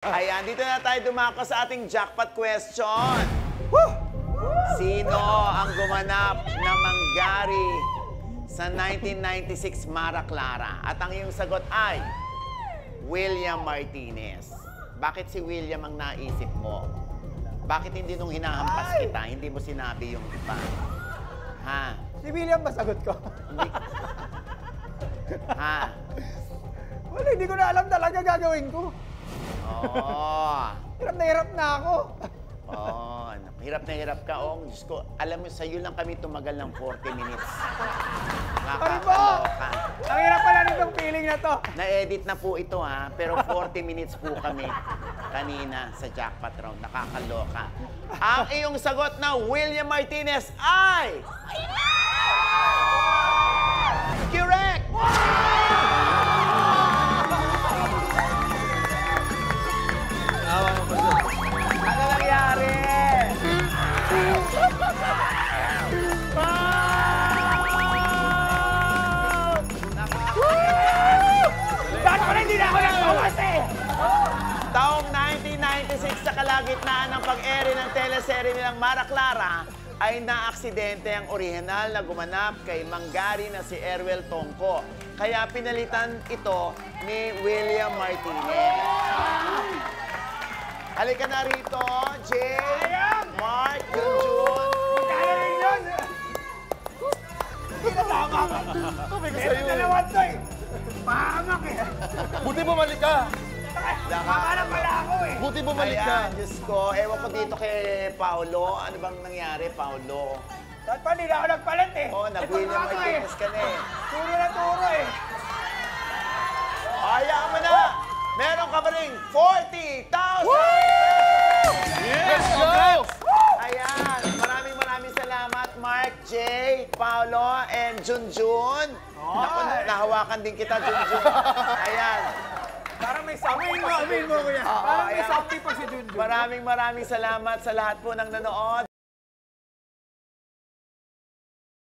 Ayan, dito na tayo dumako sa ating jackpot question. Sino ang gumanap na Manggari sa 1996 Mara Clara? At ang iyong sagot ay William Martinez. Bakit si William ang naisip mo? Bakit hindi nung hinahampas kita, hindi mo sinabi yung iba? Ha? Si William ba sagot ko? Hindi. Ha? Wala, hindi ko na alam talaga gagawin ko. Oo. Hirap na ako. Oo. Hirap na hirap ka, Ong. Diyos ko, alam mo, sa'yo lang kami tumagal ng 40 minutes. Sorry po! Ang hirap pala nitong feeling na to. Na-edit na po ito, ha? Pero 40 minutes po kami kanina sa jackpot round. Nakakaloka. Ang iyong sagot na William Martinez ay... Correct! Ano nangyari? Bakit pala hindi na ako nagbawas eh? Taong 1996 sa kalagitnaan ng pag-ere ng teleserye nilang Mara Clara ay naaksidente ang orihinal na gumanap kay Manggari na si Erwel Tongko. Kaya pinalitan ito ni William Martinez. Halika na rito, Jay, Mark, Junjun. Kaya rin yun. Hindi na tama ka. Ito dalawa to eh. Pahamak eh. Buti bumalik ka. Makakalap pala ako eh. Buti bumalik ka. Ayan, Diyos ko. Ewan ko dito kay Paolo. Ano bang nangyari, Paolo? Dapat pa hindi na ako nagpalit eh. Oh, nag-William Martinez ka na eh. Turo na turo eh. Hayaan mo na! Meron ka ba rin 40,000! Let's go! Ayan, maraming salamat, Mark, Jay, Paolo, and Junjun. Naku, nahawakan din kita, Junjun. Ayan. Parang may something mo, kuya. Parang may ayan. something pag si Junjun. Maraming salamat sa lahat po ng nanood.